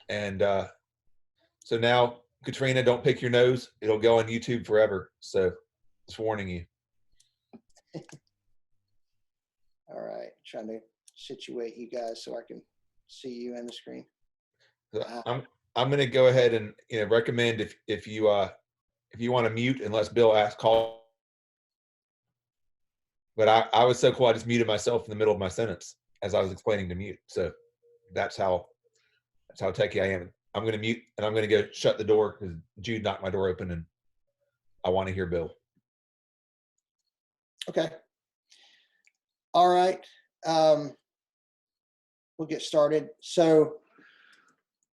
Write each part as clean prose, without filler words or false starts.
And so now, Katrina, don't pick your nose. It'll go on YouTube forever. So just warning you. All right, trying to situate you guys so I can see you on the screen. I'm going to go ahead and recommend if you want to mute unless Bill asks call. But I was so cool I just muted myself in the middle of my sentence as I was explaining to mute. So that's how techie I am. I'm going to mute and I'm going to go shut the door because Jude knocked my door open and I want to hear Bill. Okay. All right. We'll get started. So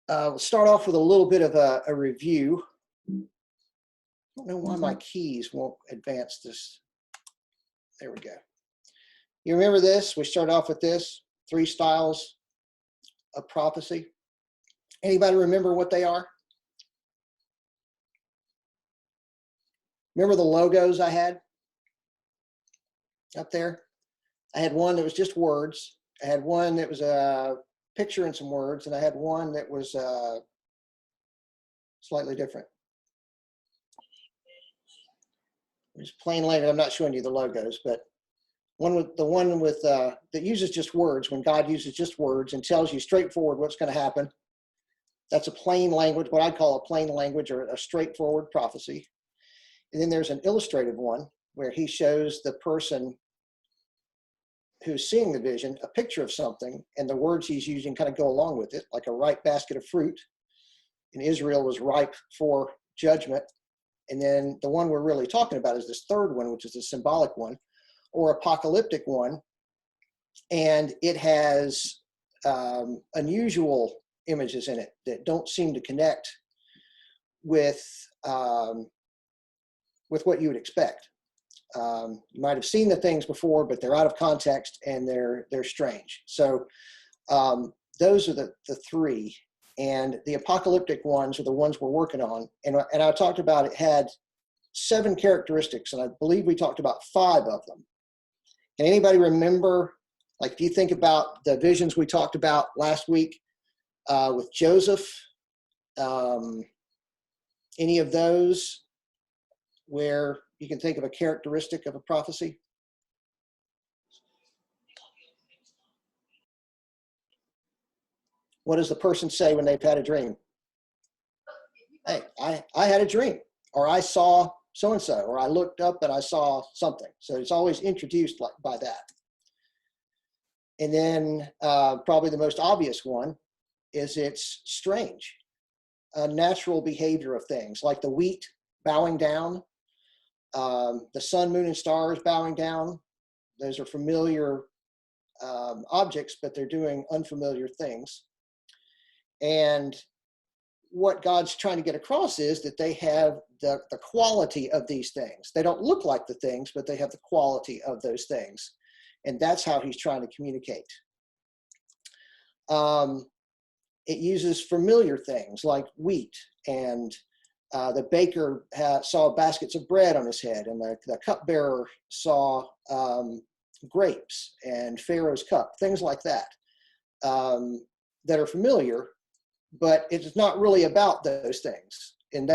we'll start off with a little bit of a review. I don't know why my keys won't advance this. There we go. You remember this? We start off with this, 3 styles of prophecy. Anybody remember what they are? Remember the logos I had up there? I had one that was just words. I had one that was a picture and some words, and I had one that was slightly different. Just plain language. I'm not showing you the logos, but the one with that uses just words. When God uses just words and tells you straightforward what's going to happen, that's a plain language. What I'd call a plain language or a straightforward prophecy. And then there's an illustrative one where he shows the person who's seeing the vision a picture of something, and the words he's using kind of go along with it, like a ripe basket of fruit. And Israel was ripe for judgment. And then the one we're really talking about is this third one, which is the symbolic one, or apocalyptic one. And it has unusual images in it that don't seem to connect with what you would expect. You might have seen the things before, but they're out of context and they're strange. So those are the 3. And the apocalyptic ones are the ones we're working on. And I talked about it had 7 characteristics, and I believe we talked about 5 of them. Can anybody remember, like if you think about the visions we talked about last week with Joseph, any of those where you can think of a characteristic of a prophecy? What does the person say when they've had a dream? Hey, I had a dream, or I saw so-and-so, or I looked up and I saw something. So it's always introduced by that. And then probably the most obvious one is it's strange. A natural behavior of things, like the wheat bowing down, the sun, moon, and stars bowing down. Those are familiar objects, but they're doing unfamiliar things. And what God's trying to get across is that they have the quality of these things. They don't look like the things, but they have the quality of those things. And that's how he's trying to communicate. It uses familiar things like wheat, and the baker saw baskets of bread on his head, and the cupbearer saw grapes and Pharaoh's cup, things like that, that are familiar. But it's not really about those things. In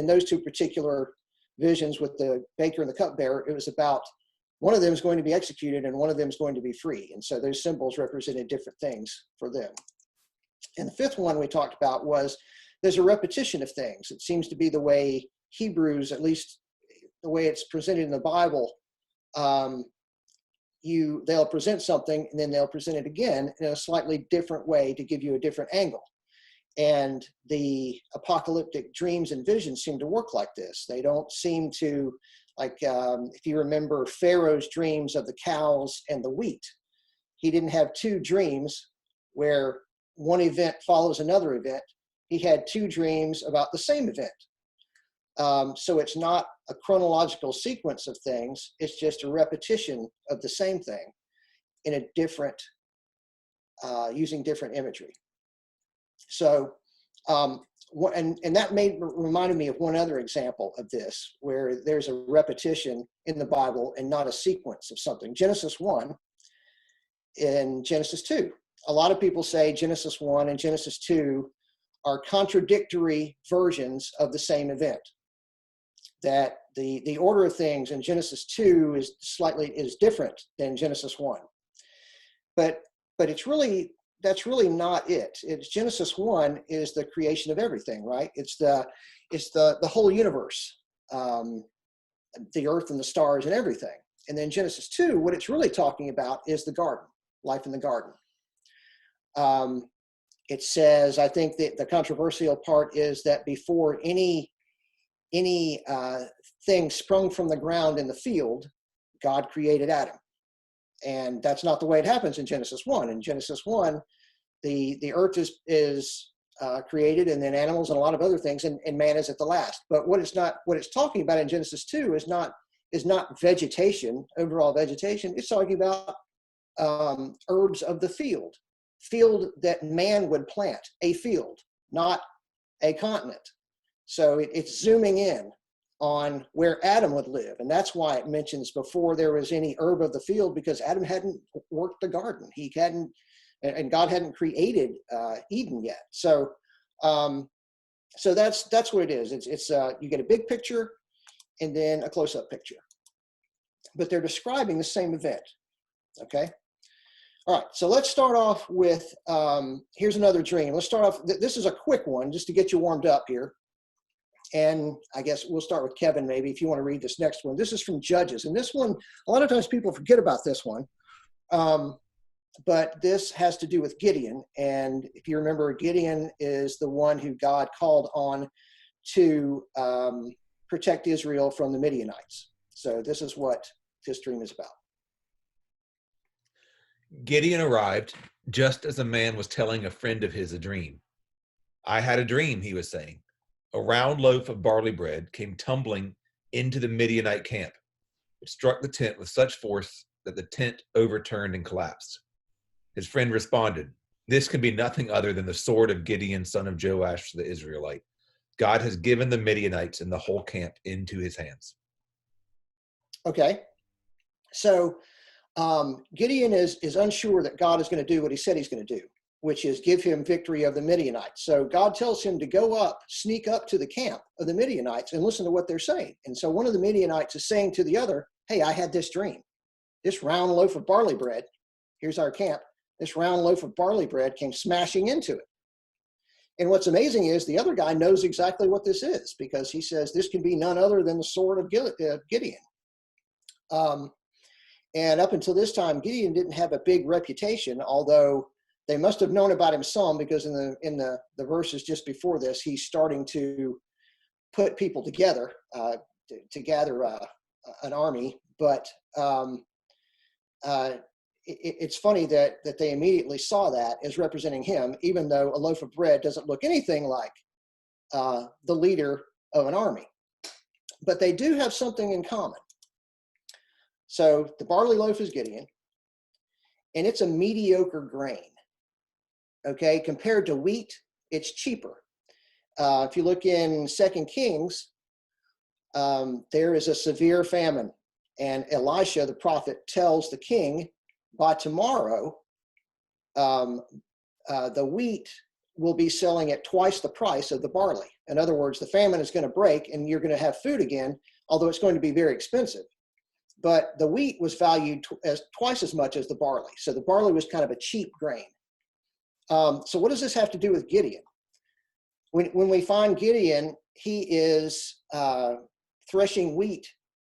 those 2 particular visions with the baker and the cupbearer, it was about one of them is going to be executed and one of them is going to be free. And so those symbols represented different things for them. And the 5th one we talked about was there's a repetition of things. It seems to be the way Hebrews, at least the way it's presented in the Bible, they'll present something and then they'll present it again in a slightly different way to give you a different angle. And the apocalyptic dreams and visions seem to work like this. They don't seem to, like if you remember Pharaoh's dreams of the cows and the wheat, he didn't have 2 dreams where one event follows another event. He had 2 dreams about the same event. So it's not a chronological sequence of things. It's just a repetition of the same thing in a different, using different imagery. So, and that reminded me of one other example of this, where there's a repetition in the Bible and not a sequence of something. Genesis 1 and Genesis 2. A lot of people say Genesis 1 and Genesis 2 are contradictory versions of the same event. That the order of things in Genesis 2 is different than Genesis 1. But that's really not it. It's Genesis 1 is the creation of everything, right? It's the whole universe, the earth and the stars and everything. And then Genesis 2, what it's really talking about is the garden, life in the garden. It says, I think that the controversial part is that before any thing sprung from the ground in the field, God created Adam. And that's not the way it happens in Genesis 1. In Genesis 1, the earth is created, and then animals and a lot of other things, and man is at the last. But what it's talking about in Genesis 2 is not vegetation, overall vegetation. It's talking about herbs of the field that man would plant, a field, not a continent. So it's zooming in on where Adam would live. And that's why it mentions before there was any herb of the field, because Adam hadn't worked the garden. He hadn't, and God hadn't created Eden yet. So that's what it is. It's you get a big picture and then a close-up picture. But they're describing the same event, okay? All right, so let's start off with, here's another dream. Let's start off, this is a quick one just to get you warmed up here. And I guess we'll start with Kevin, maybe, if you want to read this next one. This is from Judges. And this one, a lot of times people forget about this one. But this has to do with Gideon. And if you remember, Gideon is the one who God called on to protect Israel from the Midianites. So this is what this dream is about. Gideon arrived just as a man was telling a friend of his a dream. I had a dream, he was saying. A round loaf of barley bread came tumbling into the Midianite camp. It struck the tent with such force that the tent overturned and collapsed. His friend responded, "This can be nothing other than the sword of Gideon, son of Joash, the Israelite. God has given the Midianites and the whole camp into his hands." Okay. So Gideon is unsure that God is going to do what he said he's going to do, which is give him victory of the Midianites. So God tells him to go up, sneak up to the camp of the Midianites and listen to what they're saying. And so one of the Midianites is saying to the other, "Hey, I had this dream. This round loaf of barley bread, here's our camp, this round loaf of barley bread came smashing into it." And what's amazing is the other guy knows exactly what this is, because he says this can be none other than the sword of Gideon. And up until this time, Gideon didn't have a big reputation, although they must have known about him some, because in the verses just before this, he's starting to put people together to gather an army. But it's funny that they immediately saw that as representing him, even though a loaf of bread doesn't look anything like the leader of an army. But they do have something in common. So the barley loaf is Gideon, and it's a mediocre grain. Okay, compared to wheat, it's cheaper. If you look in 2 Kings, there is a severe famine, and Elisha, the prophet, tells the king, by tomorrow, the wheat will be selling at twice the price of the barley. In other words, the famine is going to break, and you're going to have food again, although it's going to be very expensive. But the wheat was valued as twice as much as the barley. So the barley was kind of a cheap grain. So what does this have to do with Gideon? When we find Gideon, he is threshing wheat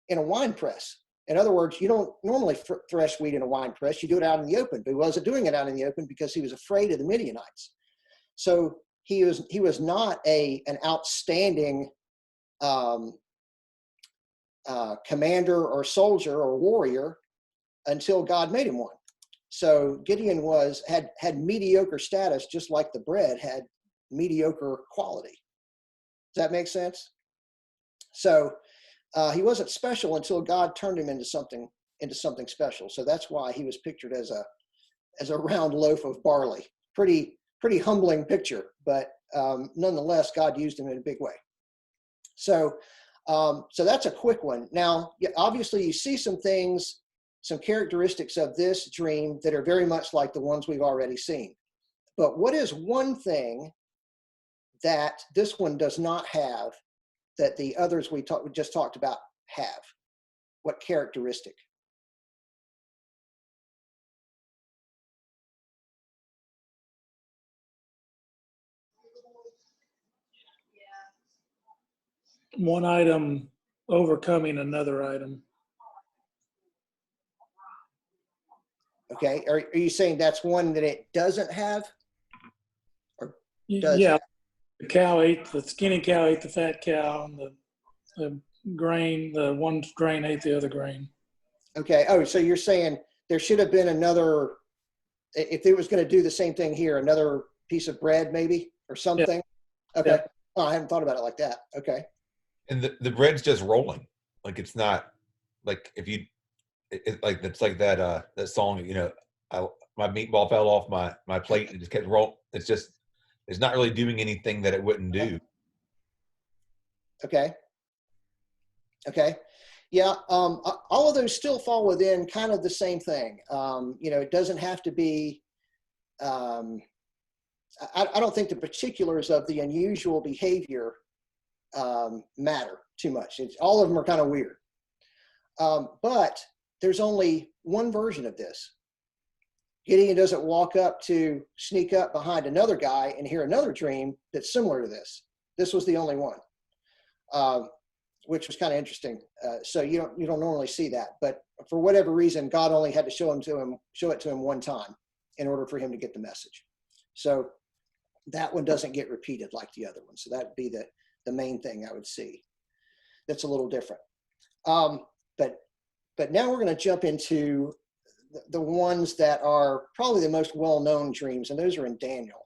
in a wine press. In other words, you don't normally thresh wheat in a wine press. You do it out in the open. But he wasn't doing it out in the open because he was afraid of the Midianites. So he was not an outstanding commander or soldier or warrior until God made him one. So Gideon had mediocre status, just like the bread had mediocre quality. Does that make sense? So he wasn't special until God turned him into something special. So that's why he was pictured as a round loaf of barley. Pretty humbling picture, but nonetheless, God used him in a big way. So that's a quick one. Now, obviously, you see some things, some characteristics of this dream that are very much like the ones we've already seen. But what is one thing that this one does not have that the others we just talked about have? What characteristic? One item overcoming another item. Okay, are you saying that's one that it doesn't have? Or does Yeah, have? the skinny cow ate the fat cow, and the grain, the one grain ate the other grain. Okay, oh, so you're saying there should have been another, if it was going to do the same thing here, another piece of bread maybe, or something? Yeah. Okay, yeah. Oh, I hadn't thought about it like that. Okay. And the bread's just rolling. Like, it's not, like, if you, like, it's like that song, you know, my meatball fell off my plate and just kept rolling. It's not really doing anything that it wouldn't do. Okay. Yeah, all of those still fall within kind of the same thing. You know, it doesn't have to be, I don't think the particulars of the unusual behavior matter too much. All of them are kind of weird. But there's only one version of this. Gideon doesn't walk up to sneak up behind another guy and hear another dream that's similar to this. This was the only one, which was kind of interesting. So you don't normally see that, but for whatever reason, God only had to show it to him one time in order for him to get the message. So that one doesn't get repeated like the other one. So that'd be the main thing I would see that's a little different. But now we're going to jump into the ones that are probably the most well-known dreams, and those are in Daniel.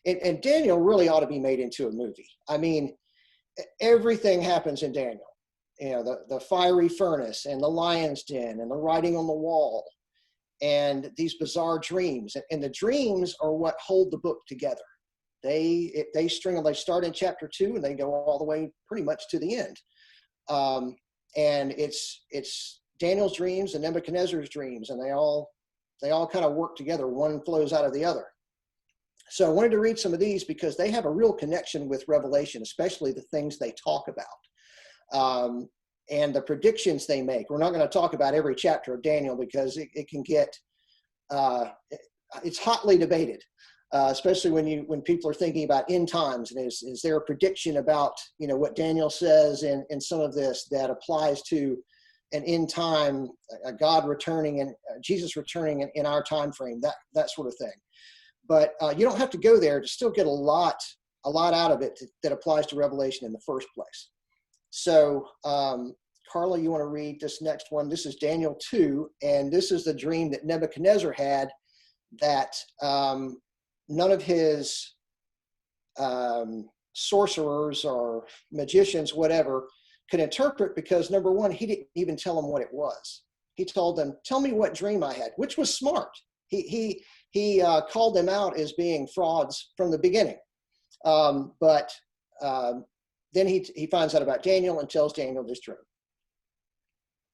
And Daniel really ought to be made into a movie. I mean, everything happens in Daniel. You know, the fiery furnace and the lion's den and the writing on the wall and these bizarre dreams. And the dreams are what hold the book together. They string them. They start in chapter 2 and they go all the way pretty much to the end. And it's Daniel's dreams and Nebuchadnezzar's dreams, and they all kind of work together. One flows out of the other. So I wanted to read some of these because they have a real connection with Revelation, especially the things they talk about and the predictions they make. We're not going to talk about every chapter of Daniel because it can get it's hotly debated. Especially when people are thinking about end times, and is there a prediction about, you know, what Daniel says in some of this that applies to an end time, a God returning and Jesus returning in our time frame, that sort of thing. But you don't have to go there to still get a lot out of it that applies to Revelation in the first place. So Carla, you want to read this next one? This is Daniel 2, and this is the dream that Nebuchadnezzar had that none of his sorcerers or magicians, whatever, could interpret, because number one, he didn't even tell them what it was. He told them, "Tell me what dream I had," which was smart. He called them out as being frauds from the beginning. But then he finds out about Daniel and tells Daniel this dream.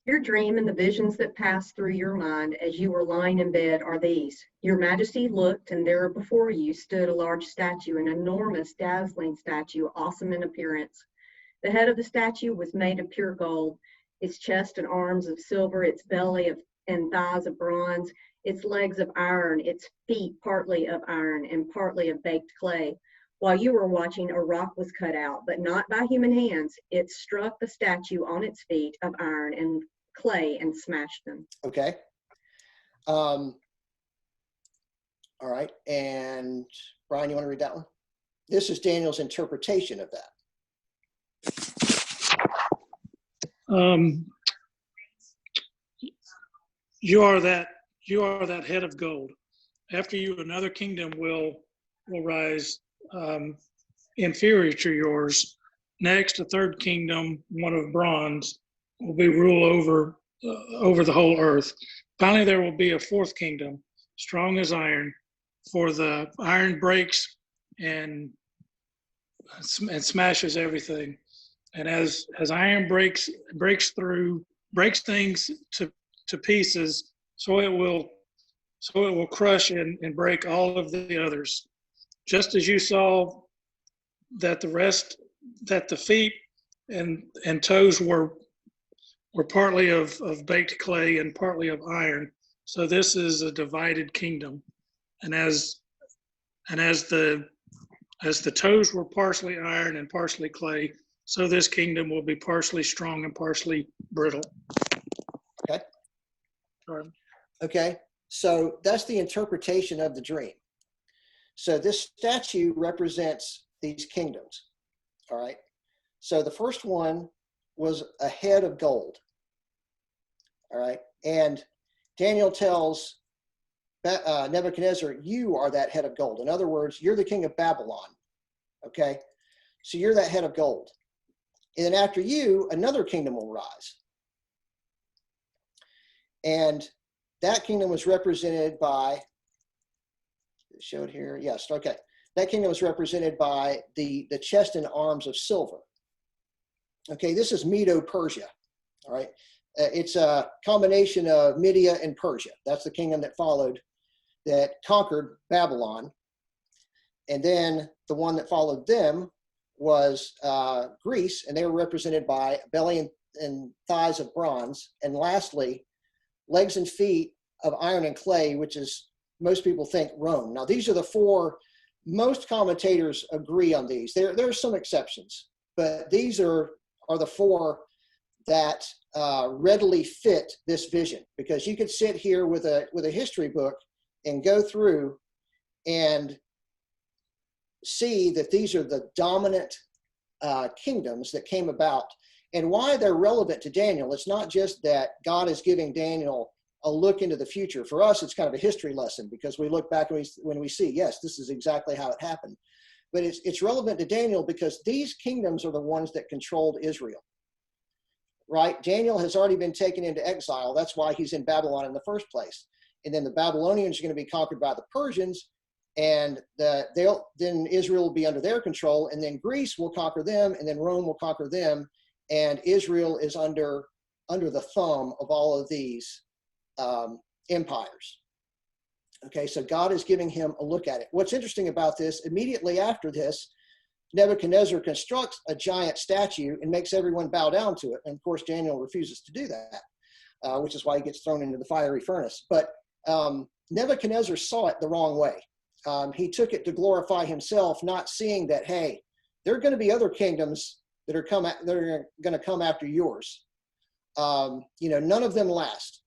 Your dream and the visions that passed through your mind as you were lying in bed are these. Your Majesty looked, and there before you stood a large statue, an enormous, dazzling statue, awesome in appearance. The head of the statue was made of pure gold, its chest and arms of silver, its belly and thighs of bronze, its legs of iron, its feet partly of iron and partly of baked clay. While you were watching, a rock was cut out, but not by human hands. It struck the statue on its feet of iron and clay and smashed them. Okay. All right. And Brian, you want to read that one? This is Daniel's interpretation of that. You are that head of gold. After you, another kingdom will rise, inferior to yours. Next, a third kingdom, one of bronze, will be rule over the whole earth. Finally, there will be a fourth kingdom, strong as iron, for the iron breaks and smashes everything. And as iron breaks things to pieces, so it will crush and break all of the others. Just as you saw that the feet and toes were partly of baked clay and partly of iron. So this is a divided kingdom. And as the toes were partially iron and partially clay, so this kingdom will be partially strong and partially brittle. Okay. Sorry. Okay. So that's the interpretation of the dream. So this statue represents these kingdoms. All right. So the first one was a head of gold. All right. And Daniel tells Nebuchadnezzar, you are that head of gold. In other words, you're the king of Babylon. Okay. So you're that head of gold. And then after you, another kingdom will rise. And that kingdom was represented by, show it here. Yes. Okay. That kingdom was represented by the chest and arms of silver. Okay. This is Medo-Persia. All right. It's a combination of Media and Persia. That's the kingdom that followed, that conquered Babylon. And then the one that followed them was Greece, and they were represented by belly and thighs of bronze. And lastly, legs and feet of iron and clay, which is, most people think, Rome. Now, these are the four, most commentators agree on these. There are some exceptions, but these are the four that readily fit this vision, because you could sit here with a history book and go through and see that these are the dominant kingdoms that came about. And why they're relevant to Daniel, it's not just that God is giving Daniel a look into the future. For us, it's kind of a history lesson, because we look back when we see, yes, this is exactly how it happened. But it's relevant to Daniel because these kingdoms are the ones that controlled Israel. Right? Daniel has already been taken into exile. That's why he's in Babylon in the first place. And then the Babylonians are going to be conquered by the Persians, and then Israel will be under their control, and then Greece will conquer them, and then Rome will conquer them, and Israel is under the thumb of all of these empires. Okay, so God is giving him a look at it. What's interesting about this, immediately after this, Nebuchadnezzar constructs a giant statue and makes everyone bow down to it. And of course, Daniel refuses to do that, which is why he gets thrown into the fiery furnace. But Nebuchadnezzar saw it the wrong way. He took it to glorify himself, not seeing that, hey, there are going to be other kingdoms that are going to come after yours. None of them last.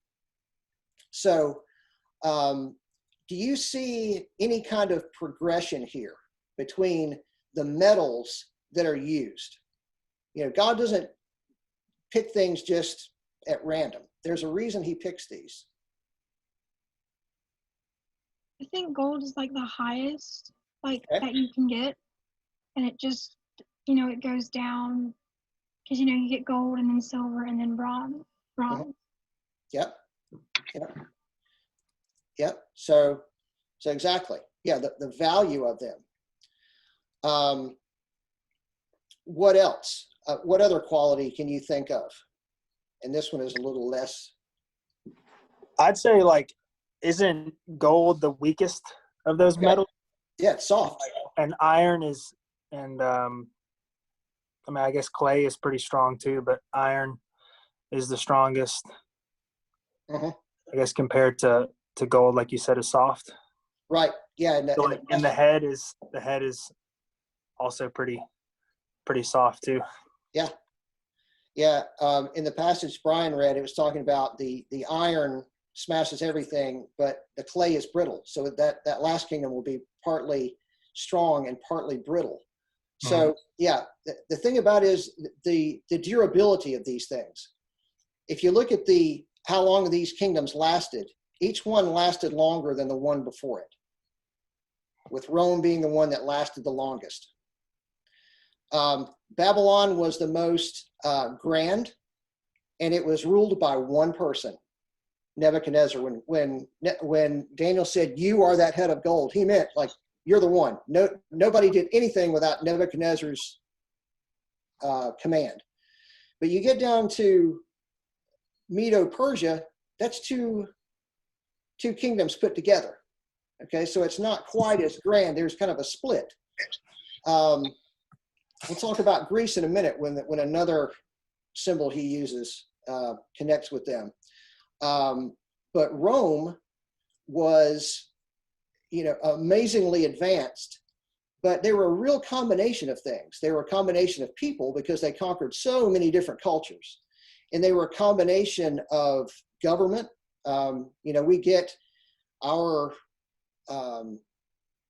So do you see any kind of progression here between the metals that are used? God doesn't pick things just at random. There's a reason he picks these. I think gold is like the highest Okay. that you can get, and it just it goes down, because you get gold and then silver and then bronze. Yep. So exactly. Yeah, the value of them. What else? What other quality can you think of? And this one is a little less. I'd say, isn't gold the weakest of those metals? Yeah, it's soft. And iron is, and I guess clay is pretty strong too, but iron is the strongest. Uh-huh. I guess compared to gold, like you said, is soft. Right. Yeah. And the head is also pretty soft too. Yeah. Yeah. In the passage Brian read, it was talking about the iron smashes everything, but the clay is brittle. So that last kingdom will be partly strong and partly brittle. So yeah, the thing about it is the durability of these things. If you look at how long these kingdoms lasted, each one lasted longer than the one before it, with Rome being the one that lasted the longest. Babylon was the most grand, and it was ruled by one person, Nebuchadnezzar. When Daniel said, "You are that head of gold," he meant you're the one. Nobody did anything without Nebuchadnezzar's command. But you get down to Medo-Persia, that's two kingdoms put together. Okay, so it's not quite as grand. There's kind of a split. We'll talk about Greece in a minute when another symbol he uses connects with them. But Rome was, amazingly advanced, but they were a real combination of things. They were a combination of people because they conquered so many different cultures. And they were a combination of government. We get our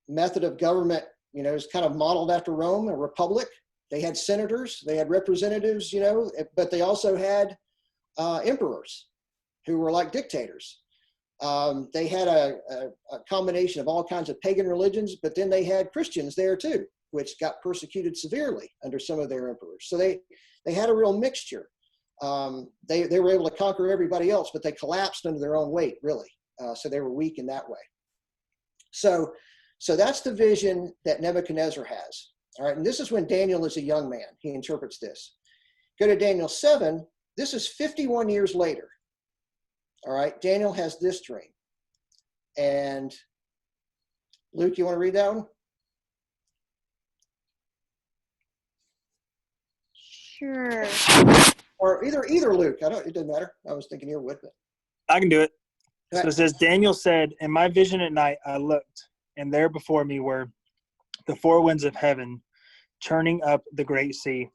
method of government, is kind of modeled after Rome, a republic. They had senators, they had representatives, but they also had emperors who were like dictators. They had a combination of all kinds of pagan religions, but then they had Christians there too, which got persecuted severely under some of their emperors. So they had a real mixture. They were able to conquer everybody else, but they collapsed under their own weight, really. So they were weak in that way. So that's the vision that Nebuchadnezzar has. All right, and this is when Daniel is a young man. He interprets this. Go to Daniel 7. This is 51 years later. All right, Daniel has this dream. And Luke, you want to read that one? Sure. Or either Luke. It doesn't matter. I was thinking you were with it. I can do it. Go So it ahead. says, Daniel said, in my vision at night, I looked, and there before me were the four winds of heaven, churning up the great sea.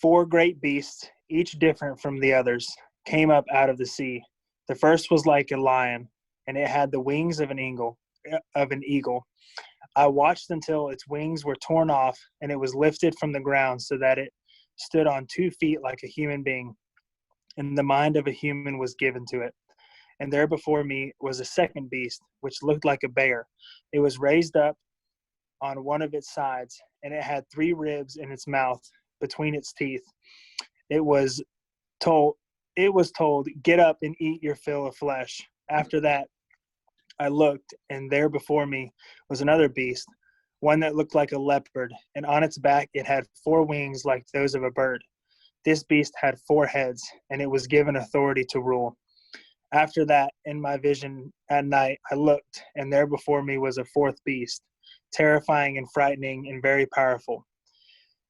Four great beasts, each different from the others, came up out of the sea. The first was like a lion, and it had the wings of an eagle. I watched until its wings were torn off, and it was lifted from the ground so that it stood on 2 feet like a human being, and the mind of a human was given to it. And there before me was a second beast, which looked like a bear. It was raised up on one of its sides, and it had 3 ribs in its mouth between its teeth. It was told, get up and eat your fill of flesh. After that, I looked, and there before me was another beast, one that looked like a leopard, and on its back it had 4 wings like those of a bird. This beast had 4 heads, and it was given authority to rule. After that, in my vision at night, I looked, and there before me was a 4th beast, terrifying and frightening and very powerful.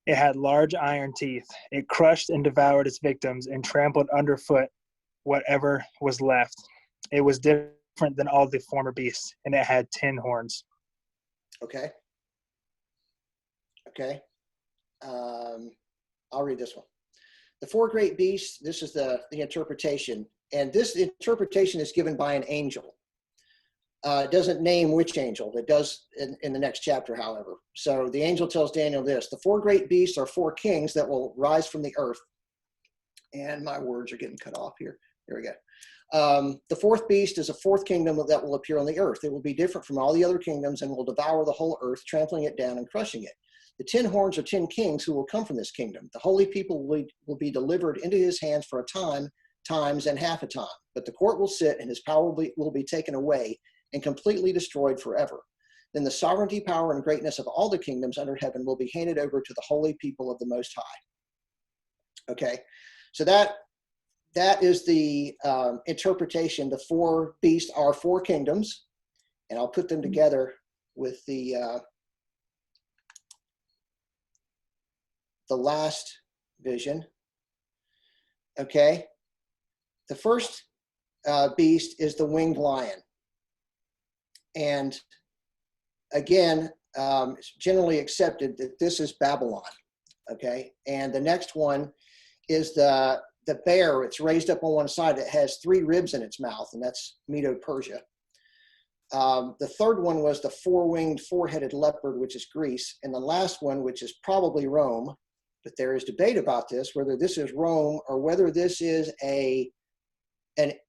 It had large iron teeth. It crushed and devoured its victims and trampled underfoot whatever was left. It was different than all the former beasts, and it had 10 horns. Okay. I'll read this one. The 4 great beasts, this is the interpretation. And this interpretation is given by an angel. It doesn't name which angel. It does in the next chapter, however. So the angel tells Daniel this: the 4 great beasts are 4 kings that will rise from the earth. And my words are getting cut off here. Here we go. The 4th beast is a 4th kingdom that will appear on the earth. It will be different from all the other kingdoms and will devour the whole earth, trampling it down and crushing it. The 10 horns are 10 kings who will come from this kingdom. The holy people will be delivered into his hands for a time, times, and half a time. But the court will sit, and his power will be taken away and completely destroyed forever. Then the sovereignty, power, and greatness of all the kingdoms under heaven will be handed over to the holy people of the Most High. Okay, so that is the interpretation. The 4 beasts are 4 kingdoms, and I'll put them together with the last vision. Okay, the first beast is the winged lion. And again, it's generally accepted that this is Babylon. Okay, and the next one is the bear. It's raised up on one side. It has 3 ribs in its mouth, and that's Medo-Persia. The third one was the 4-winged, 4-headed leopard, which is Greece. And the last one, which is probably Rome, but there is debate about this, whether this is Rome or whether this is an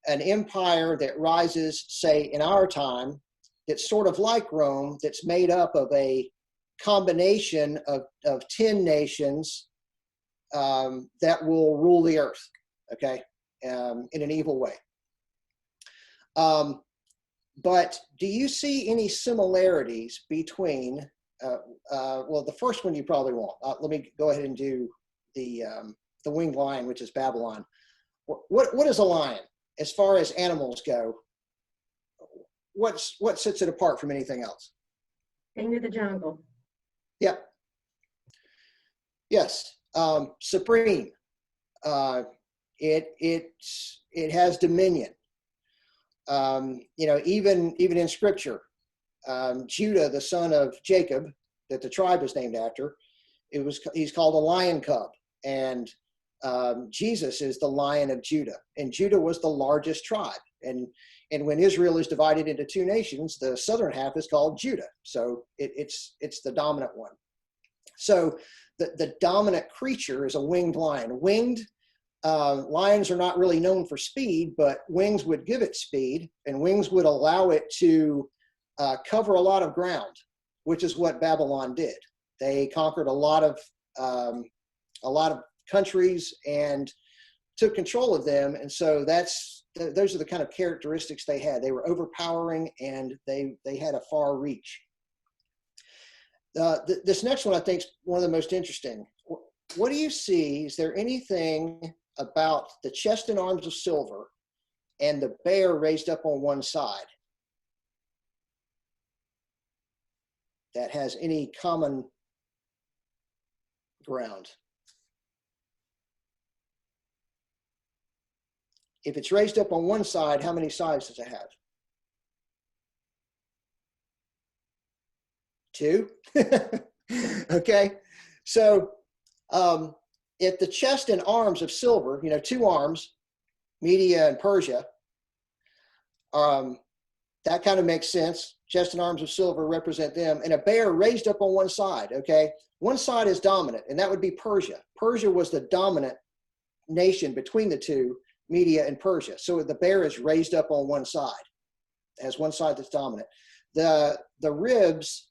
empire that rises, say, in our time, that's sort of like Rome, that's made up of a combination of 10 nations that will rule the earth, okay, in an evil way. But do you see any similarities between, well, the first one you probably won't. Let me go ahead and do the winged lion, which is Babylon. What is a lion as far as animals go? What sets it apart from anything else? King of the jungle. Yep. Yes, supreme. It has dominion. Even in Scripture, Judah, the son of Jacob, that the tribe is named after, he's called a lion cub, and Jesus is the Lion of Judah, and Judah was the largest tribe. And when Israel is divided into two nations, the southern half is called Judah, so it's the dominant one. So the dominant creature is a winged lion. Winged lions are not really known for speed, but wings would give it speed, and wings would allow it to cover a lot of ground, which is what Babylon did. They conquered a lot of countries and took control of them, and so those are the kind of characteristics they had. They were overpowering, and they had a far reach. This next one I think is one of the most interesting. What do you see? Is there anything about the chest and arms of silver and the bear raised up on one side that has any common ground? If it's raised up on one side, how many sides does it have? 2. Okay, so if the chest and arms of silver, 2 arms, Media and Persia, that kind of makes sense. Chest and arms of silver represent them, and a bear raised up on one side. Okay, one side is dominant, and that would be Persia. Persia was the dominant nation between the two, Media and Persia. So the bear is raised up on one side, has one side that's dominant. The ribs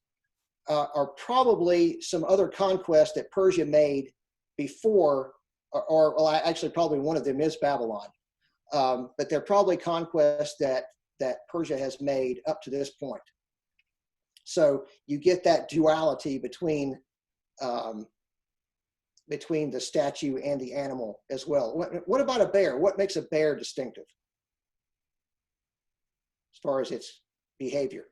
are probably some other conquest that Persia made before, or actually probably one of them is Babylon. But they're probably conquests that Persia has made up to this point. So you get that duality between the statue and the animal as well. What about a bear? What makes a bear distinctive as far as its behavior?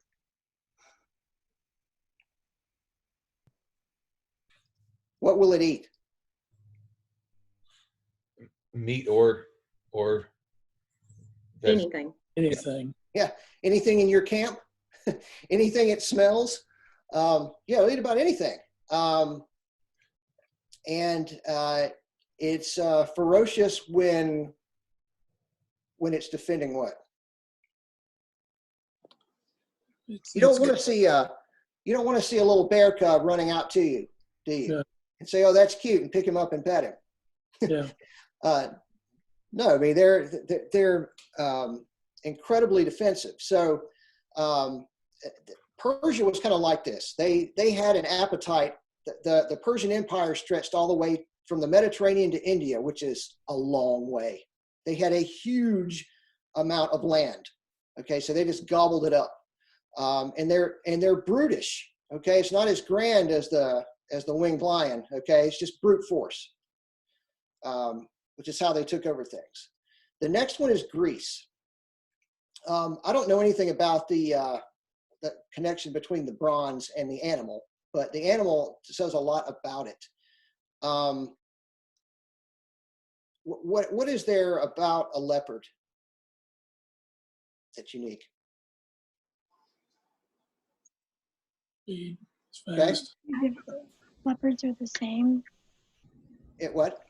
What will it eat? Meat or Anything. Anything. Yeah, anything in your camp, anything it smells. Yeah, it'll eat about anything. And it's ferocious when it's defending what? You don't want to see a little bear cub running out to you, do you? Yeah. And say, "Oh, that's cute," and pick him up and pet him. Yeah. No, I mean they're incredibly defensive. So Persia was kind of like this. They had an appetite. The Persian Empire stretched all the way from the Mediterranean to India, which is a long way. They had a huge amount of land. Okay, so they just gobbled it up, and they're brutish. Okay, it's not as grand as the winged lion. Okay, it's just brute force, which is how they took over things. The next one is Greece. I don't know anything about the connection between the bronze and the animal, but the animal says a lot about it. What is there about a leopard that's unique? Speed. It's Okay. fast. Leopards are the same. What?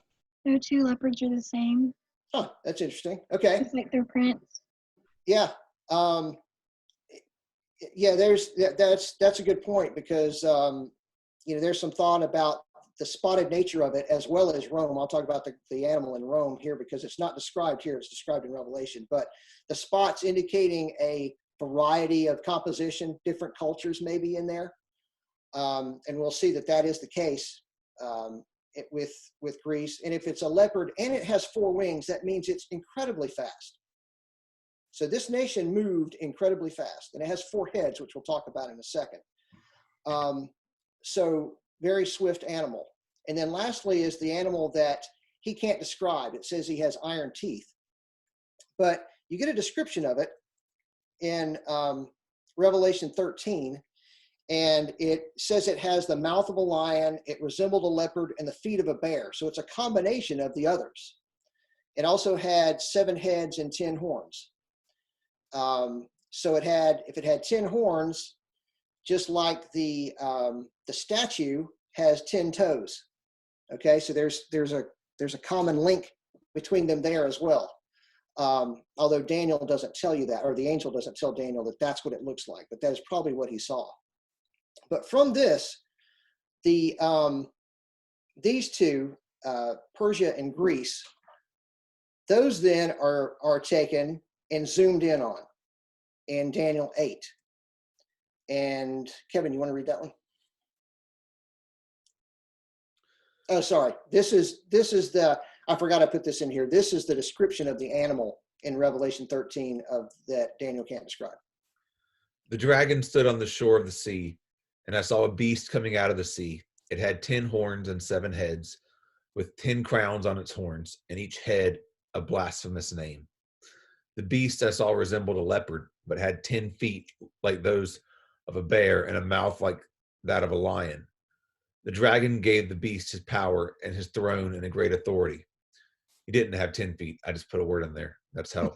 No two leopards are the same. Huh, that's interesting. Okay. It's like their prints. Yeah. Yeah, that's a good point, because there's some thought about the spotted nature of it as well as Rome. I'll talk about the animal in Rome here because it's not described here, it's described in Revelation. But the spots indicating a variety of composition, different cultures maybe in there. And we'll see that is the case with Greece. And if it's a leopard and it has 4 wings, that means it's incredibly fast. So this nation moved incredibly fast, and it has 4 heads, which we'll talk about in a second. So very swift animal. And then lastly is the animal that he can't describe. It says he has iron teeth, but you get a description of it in Revelation 13. And it says it has the mouth of a lion, it resembled a leopard, and the feet of a bear. So it's a combination of the others. It also had 7 heads and 10 horns. So if it had 10 horns, just like the statue has 10 toes. Okay, so there's a common link between them there as well. Although Daniel doesn't tell you that, or the angel doesn't tell Daniel that that's what it looks like, but that is probably what he saw. But from this, these two, Persia and Greece, those then are taken and zoomed in on in Daniel 8. And Kevin, you want to read that one? Oh, sorry. This is I forgot I put this in here. This is the description of the animal in Revelation 13 that Daniel can't describe. The dragon stood on the shore of the sea, and I saw a beast coming out of the sea. It had 10 horns and 7 heads, with 10 crowns on its horns, and each head a blasphemous name. The beast I saw resembled a leopard, but had 10 feet like those of a bear and a mouth like that of a lion. The dragon gave the beast his power and his throne and a great authority. He didn't have 10 feet. I just put a word in there. That's how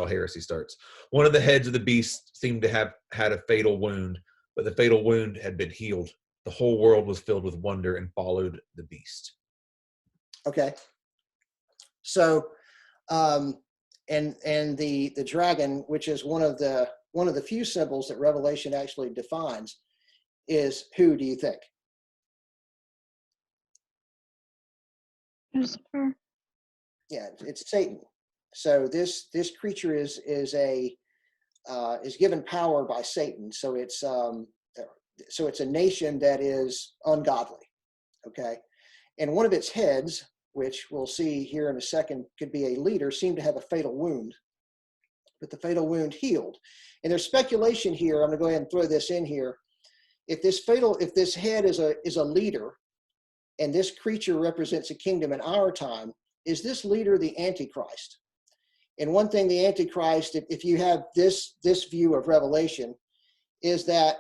heresy starts. One of the heads of the beast seemed to have had a fatal wound, but the fatal wound had been healed. The whole world was filled with wonder and followed the beast. Okay. So, and the dragon, which is one of the few symbols that Revelation actually defines, is who do you think? Lucifer. Yeah, it's Satan. So this creature is given power by Satan. So it's a nation that is ungodly. Okay, and one of its heads, which we'll see here in a second, could be a leader, seemed to have a fatal wound, but the fatal wound healed. And there's speculation here. I'm going to go ahead and throw this in here. If this head is a leader, and this creature represents a kingdom in our time, is this leader the Antichrist? And one thing the Antichrist, if you have this view of Revelation, is that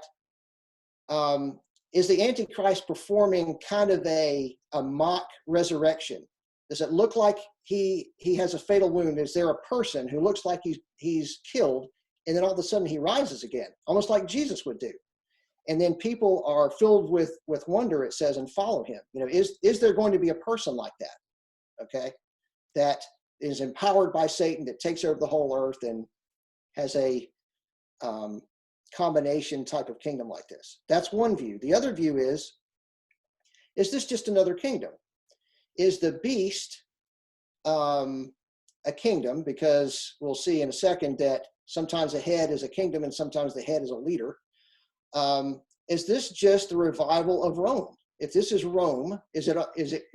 is the Antichrist performing kind of a mock resurrection? Does it look like he has a fatal wound? Is there a person who looks like he's killed, and then all of a sudden he rises again, almost like Jesus would do? And then people are filled with wonder, it says, and follow him. You know, is there going to be a person like that? Okay, that is empowered by Satan, that takes over the whole earth and has a combination type of kingdom like this? That's one view. The other view is this just another kingdom? Is the beast a kingdom? Because we'll see in a second that sometimes a head is a kingdom and sometimes the head is a leader. Is this just the revival of Rome? If this is Rome, if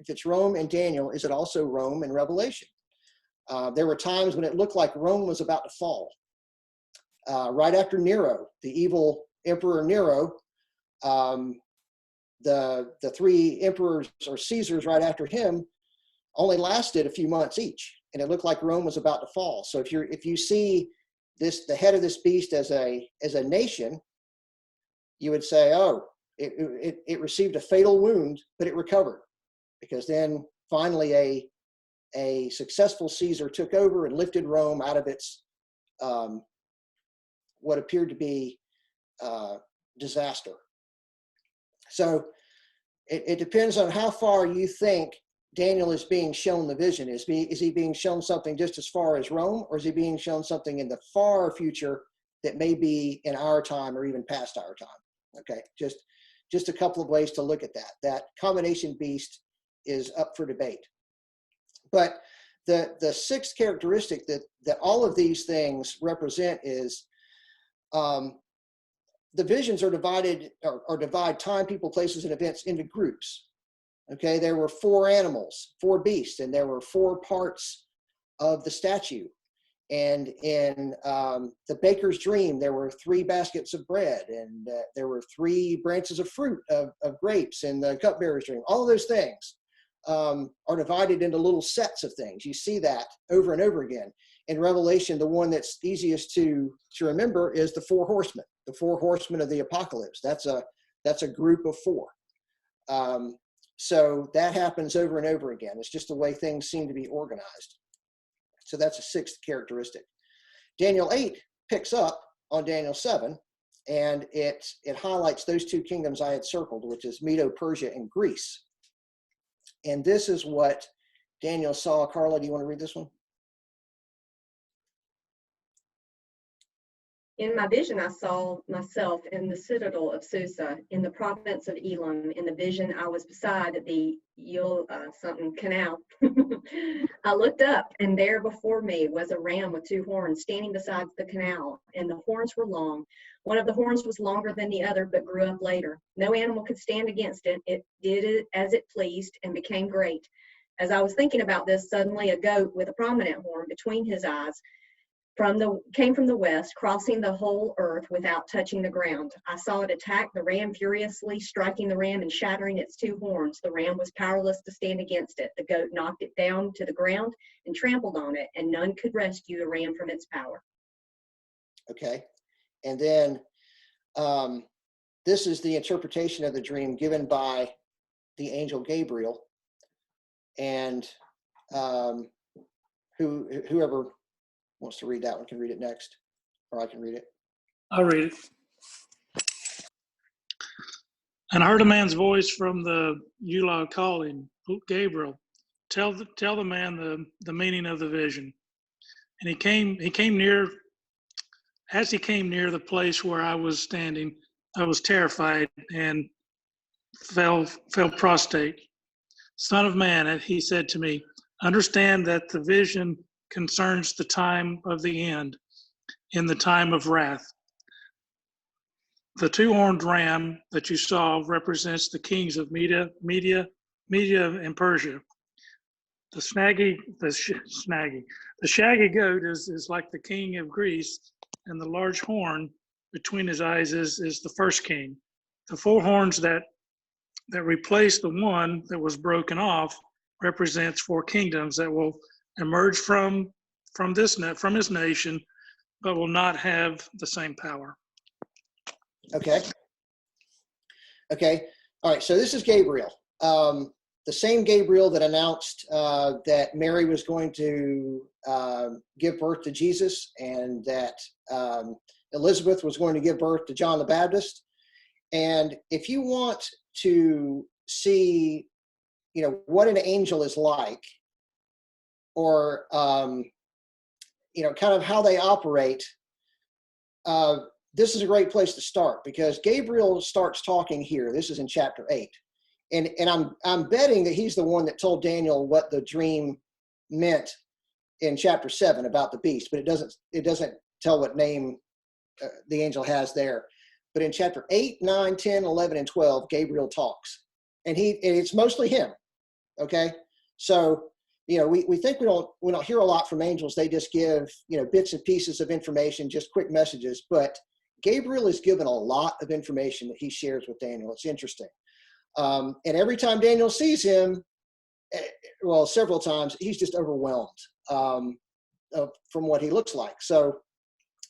it's Rome in Daniel, is it also Rome in Revelation? There were times when it looked like Rome was about to fall. Right after Nero, the evil Emperor Nero, the 3 emperors or Caesars right after him only lasted a few months each, and it looked like Rome was about to fall. So if you see the head of this beast as a nation, you would say, oh, it received a fatal wound, but it recovered, because then finally a successful Caesar took over and lifted Rome out of its what appeared to be disaster. So it depends on how far you think Daniel is being shown the vision. Is he being shown something just as far as Rome, or is he being shown something in the far future that may be in our time or even past our time? Okay, just a couple of ways to look at that. That combination beast is up for debate. But the sixth characteristic that all of these things represent is the visions are divide time, people, places, and events into groups. Okay, there were 4 animals, 4 beasts, and there were 4 parts of the statue. And in the baker's dream, there were 3 baskets of bread, and there were 3 branches of fruit of grapes in the cupbearer's dream. All of those things are divided into little sets of things. You see that over and over again. in Revelation, the one that's easiest to remember is the four horsemen of the apocalypse. That's a group of four. So that happens over and over again. It's just the way things seem to be organized. So that's a sixth characteristic. Daniel 8 picks up on Daniel 7, and it highlights those two kingdoms I had circled, which is Medo-Persia and Greece. And this is what Daniel saw. Carla, do you want to read this one? In my vision, I saw myself in the citadel of Susa, in the province of Elam. In the vision, I was beside the canal. I looked up, and there before me was a ram with two horns standing beside the canal, and the horns were long. One of the horns was longer than the other, but grew up later. No animal could stand against it. It did it as it pleased and became great. As I was thinking about this, suddenly a goat with a prominent horn between his eyes came from the west, crossing the whole earth without touching the ground. I saw it attack the ram furiously, striking the ram and shattering its two horns. The ram was powerless to stand against it. The goat knocked it down to the ground and trampled on it, and none could rescue the ram from its power. Okay. And then this is the interpretation of the dream given by the angel Gabriel. And whoever wants to read that one can read it next, or I can read it. I'll read it. And I heard a man's voice from the Ulai calling, Gabriel, tell the man the meaning of the vision. And he came near. As he came near the place where I was standing, I was terrified and fell prostrate. Son of man, he said to me, understand that the vision concerns the time of the end, in the time of wrath. The two-horned ram that you saw represents the kings of Media and Persia. The shaggy goat is like the king of Greece, and the large horn between his eyes is the first king. The four horns that replace the one that was broken off represents four kingdoms that will emerge from his nation, but will not have the same power. Okay. All right. So this is Gabriel, the same Gabriel that announced that Mary was going to give birth to Jesus, and that Elizabeth was going to give birth to John the Baptist. And if you want to see, what an angel is like, or kind of how they operate, this is a great place to start, because Gabriel starts talking here. This is in chapter 8. And I'm betting that he's the one that told Daniel what the dream meant in chapter 7 about the beast, but it doesn't tell what name the angel has there. But in chapter 8, 9, 10, 11, and 12, Gabriel talks, and it's mostly him. Okay. So, we think we don't hear a lot from angels. They just give, bits and pieces of information, just quick messages. But Gabriel is given a lot of information that he shares with Daniel. It's interesting. And every time Daniel sees him, well, several times, he's just overwhelmed from what he looks like. So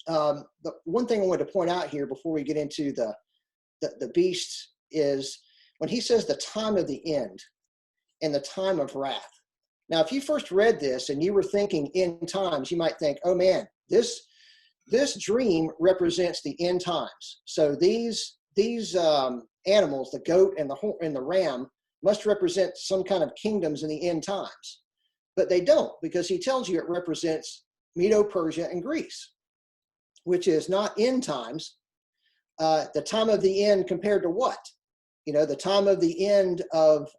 the one thing I wanted to point out here before we get into the beast is when he says the time of the end and the time of wrath. Now, if you first read this and you were thinking end times, you might think, oh man, this dream represents the end times. So these animals, the goat and the ram, must represent some kind of kingdoms in the end times. But they don't, because he tells you it represents Medo-Persia and Greece, which is not end times. The time of the end compared to what? The time of the end of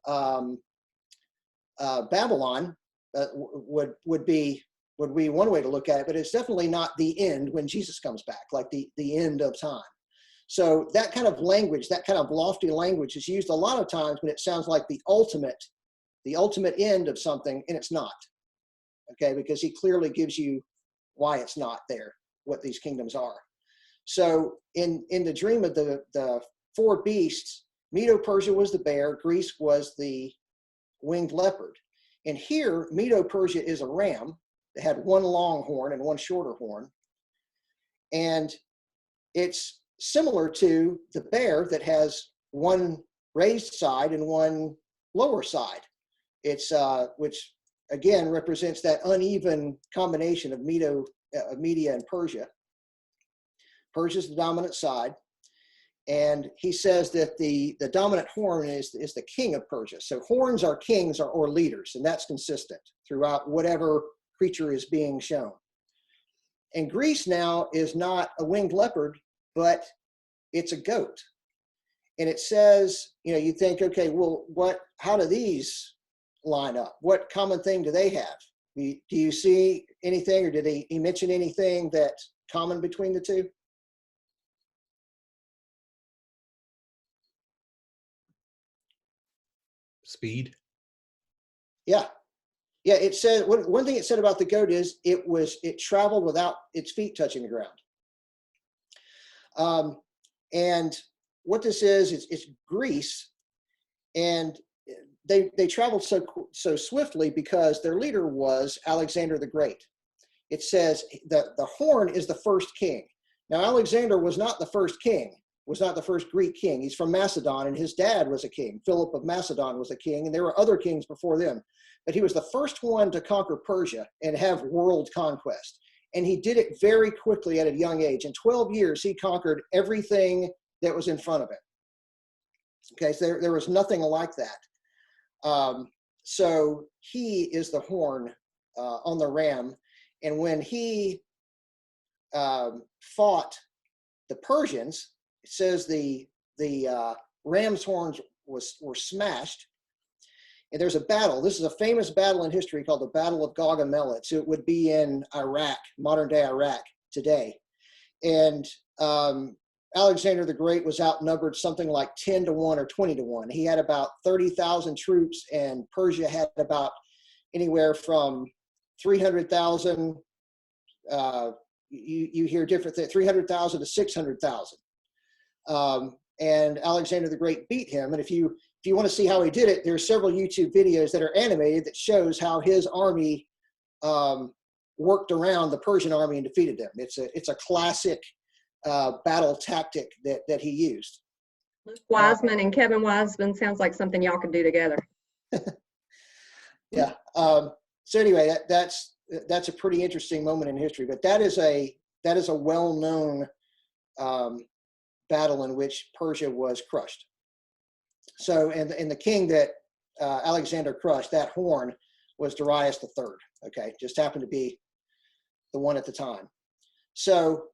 Babylon would be one way to look at it, but it's definitely not the end when Jesus comes back, like the end of time. So that kind of language, that kind of lofty language is used a lot of times when it sounds like the ultimate end of something, and it's not. Okay, because he clearly gives you why it's not there, what these kingdoms are. So in the dream of the four beasts, Medo-Persia was the bear, Greece was the winged leopard. And here, Medo-Persia is a ram, that had one long horn and one shorter horn. And it's similar to the bear that has one raised side and one lower side. It's which again represents that uneven combination of Media and Persia. Persia's the dominant side, and he says that the dominant horn is the king of Persia. So horns are kings or leaders, and that's consistent throughout whatever creature is being shown. And Greece now is not a winged leopard, but it's a goat. And it says, you think, okay, well, how do these line up? What common thing do they have? Do you see anything, or did he mention anything that's common between the two? Speed. Yeah. It said one thing it said about the goat is it traveled without its feet touching the ground. And what this is, it's Greece, and they traveled so swiftly because their leader was Alexander the Great. It says that the horn is the first king. Now, Alexander was not the first king, was not the first Greek king. He's from Macedon, and his dad was a king. Philip of Macedon was a king, and there were other kings before them. But he was the first one to conquer Persia and have world conquest. And he did it very quickly at a young age. In 12 years, he conquered everything that was in front of him. Okay, so there was nothing like that. So he is the horn on the ram. And when he fought the Persians, it says the ram's horns were smashed. And there's a battle. This is a famous battle in history called the Battle of Gaugamela. So it would be in Iraq, modern day Iraq today. And Alexander the Great was outnumbered something like 10 to 1 or 20 to 1. He had about 30,000 troops, and Persia had about anywhere from 300,000. You hear different things, 300,000 to 600,000. And Alexander the Great beat him. And if you want to see how he did it, there's several YouTube videos that are animated that shows how his army worked around the Persian army and defeated them. It's a classic battle tactic that he used. Luke Wiseman and Kevin Wiseman sounds like something y'all could do together. Yeah. So anyway, that's a pretty interesting moment in history. But that is a well-known battle in which Persia was crushed. So, and the king that Alexander crushed, that horn, was Darius III. Okay, just happened to be the one at the time. So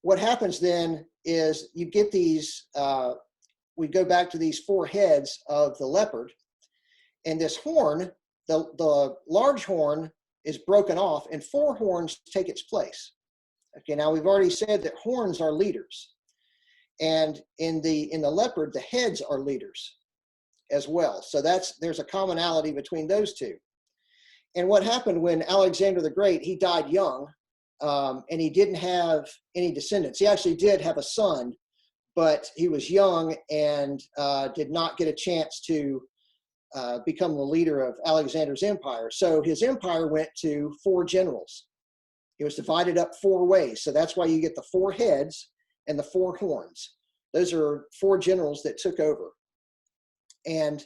what happens then is you get these, we go back to these four heads of the leopard, and this horn, the large horn is broken off and four horns take its place. Okay, now we've already said that horns are leaders. And in the leopard, the heads are leaders as well. So there's a commonality between those two. And what happened when Alexander the Great, he died young, and he didn't have any descendants. He actually did have a son, but he was young and did not get a chance to become the leader of Alexander's empire. So his empire went to four generals. It was divided up four ways. So that's why you get the four heads and the four horns. Those are four generals that took over. And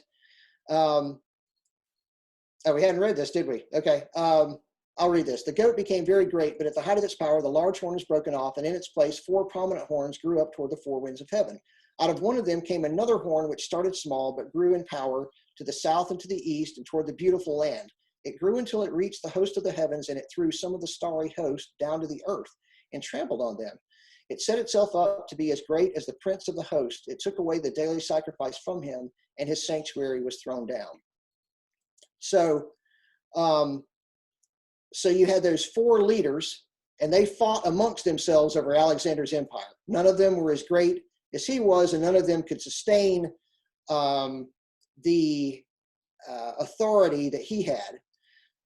we hadn't read this, did we? Okay, I'll read this. The goat became very great, but at the height of its power, the large horn was broken off, and in its place, four prominent horns grew up toward the four winds of heaven. Out of one of them came another horn, which started small, but grew in power to the south and to the east and toward the beautiful land. It grew until it reached the host of the heavens, and it threw some of the starry host down to the earth and trampled on them. It set itself up to be as great as the prince of the host. It took away the daily sacrifice from him, and his sanctuary was thrown down. So, so you had those four leaders, and they fought amongst themselves over Alexander's empire. None of them were as great as he was, and none of them could sustain the authority that he had.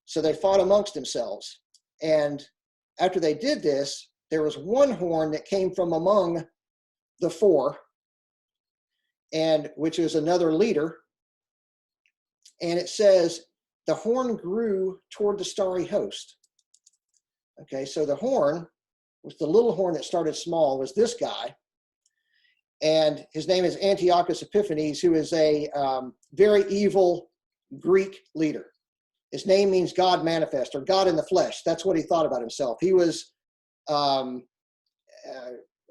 So they fought amongst themselves. And after they did this, there was one horn that came from among the four, and which is another leader. And it says, the horn grew toward the starry host. Okay, so the horn was the little horn that started small was this guy. And his name is Antiochus Epiphanes, who is a very evil Greek leader. His name means God manifest, or God in the flesh. That's what he thought about himself. He was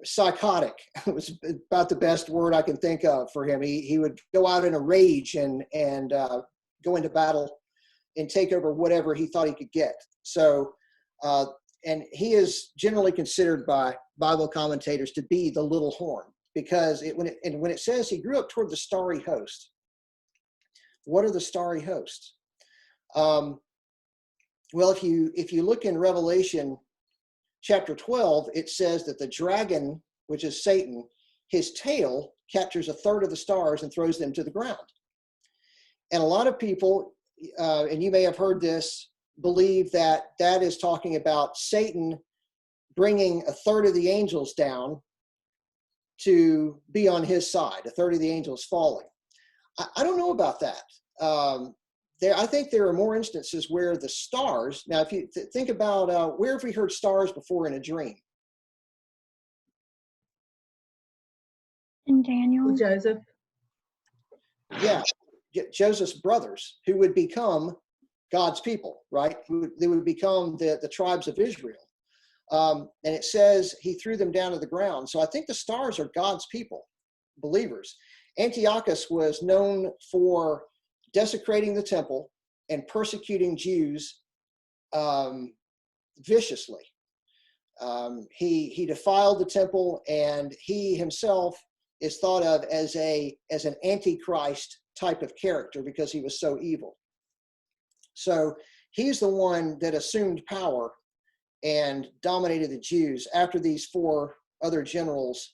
psychotic. It was about the best word I can think of for him. He would go out in a rage and go into battle and take over whatever he thought he could get. So, and he is generally considered by Bible commentators to be the little horn, because when it says he grew up toward the starry host, what are the starry hosts? Well, if you look in Revelation chapter 12, it says that the dragon, which is Satan, his tail captures a third of the stars and throws them to the ground. And a lot of people, and you may have heard this, believe that that is talking about Satan bringing a third of the angels down to be on his side, a third of the angels falling. I don't know about that. I think there are more instances where the stars, now if you think about where have we heard stars before in a dream? And Daniel. Joseph. Yeah, Joseph's brothers, who would become God's people, right? They would become the tribes of Israel. And it says he threw them down to the ground. So I think the stars are God's people, believers. Antiochus was known for desecrating the temple and persecuting Jews viciously. He defiled the temple, and he himself is thought of as an antichrist type of character because he was so evil. So he's the one that assumed power and dominated the Jews after these four other generals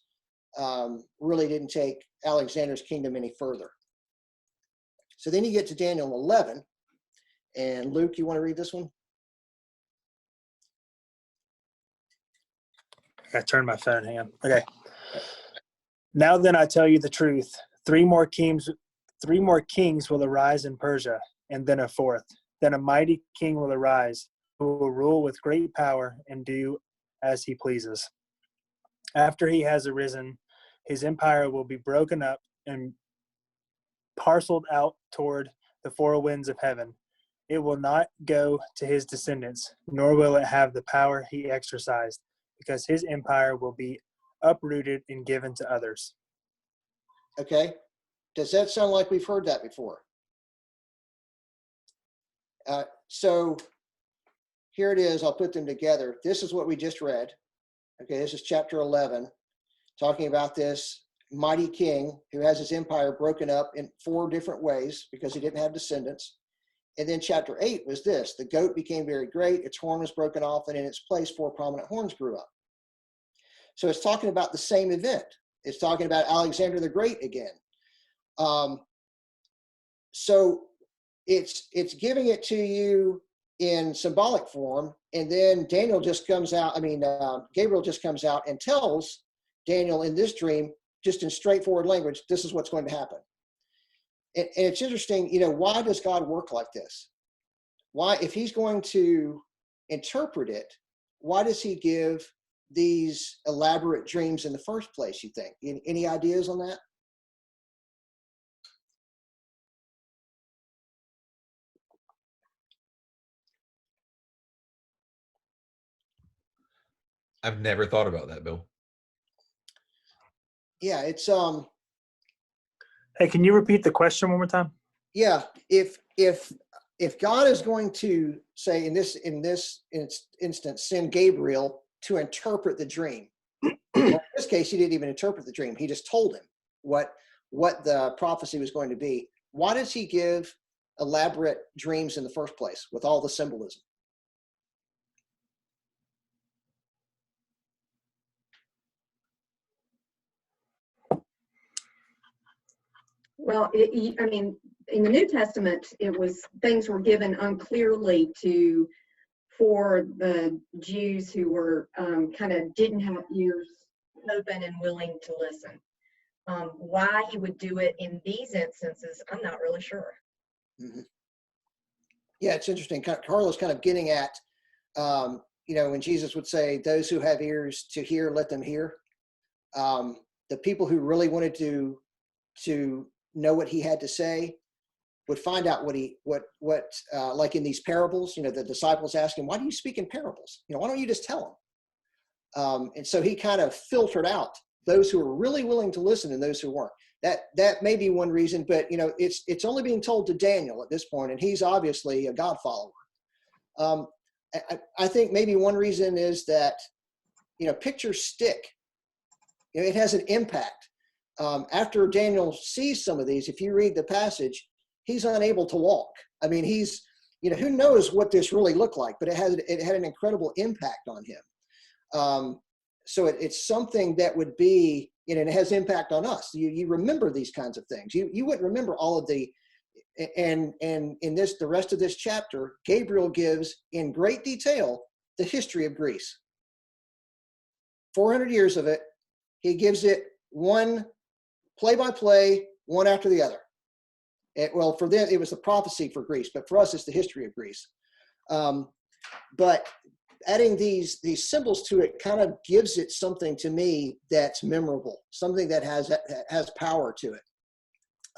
really didn't take Alexander's kingdom any further. So then you get to Daniel 11, and Luke, you want to read this one? I turned my phone, hang on. Okay. Now then I tell you the truth. Three more kings will arise in Persia, and then a fourth. Then a mighty king will arise, who will rule with great power and do as he pleases. After he has arisen, his empire will be broken up and parceled out toward the four winds of heaven. It will not go to his descendants, nor will it have the power he exercised, because his empire will be uprooted and given to others. Okay. Does that sound like we've heard that before? So here it is. I'll put them together. This is what we just read. Okay, this is chapter 11, talking about this mighty king who has his empire broken up in four different ways because he didn't have descendants. And then chapter 8 was this: the goat became very great, its horn was broken off, and in its place four prominent horns grew up. So it's talking about the same event. It's talking about Alexander the Great again. So it's giving it to you in symbolic form, and then Gabriel just comes out and tells Daniel in this dream, just in straightforward language, this is what's going to happen. And it's interesting, why does God work like this? Why, if he's going to interpret it, why does he give these elaborate dreams in the first place, you think? Any ideas on that? I've never thought about that, Bill. Yeah, it's Hey, can you repeat the question one more time? yeah, if God is going to say in this instance send Gabriel to interpret the dream, in this case he didn't even interpret the dream, he just told him what the prophecy was going to be. Why does he give elaborate dreams in the first place with all the symbolism? Well, in the New Testament, things were given unclearly for the Jews who were kind of didn't have ears open and willing to listen. Why he would do it in these instances, I'm not really sure. Mm-hmm. Yeah, it's interesting. Carla's kind of getting at when Jesus would say, "Those who have ears to hear, let them hear." The people who really wanted to know what he had to say would find out like in these parables, the disciples asked him, "Why do you speak in parables? Why don't you just tell them?" And so he kind of filtered out those who were really willing to listen and those who weren't. That may be one reason, but it's only being told to Daniel at this point, and he's obviously a God follower. I think maybe one reason is that pictures stick. It has an impact. After Daniel sees some of these, if you read the passage, he's unable to walk. I mean, who knows what this really looked like, but it had an incredible impact on him. So it's something that would be, and it has impact on us. You remember these kinds of things. You wouldn't remember all of and in the rest of this chapter, Gabriel gives in great detail the history of Greece. 400 years of it. He gives it one play-by-play, one after the other. Well, for them, it was the prophecy for Greece, but for us, it's the history of Greece. But adding these symbols to it kind of gives it something to me that's memorable, something that has power to it.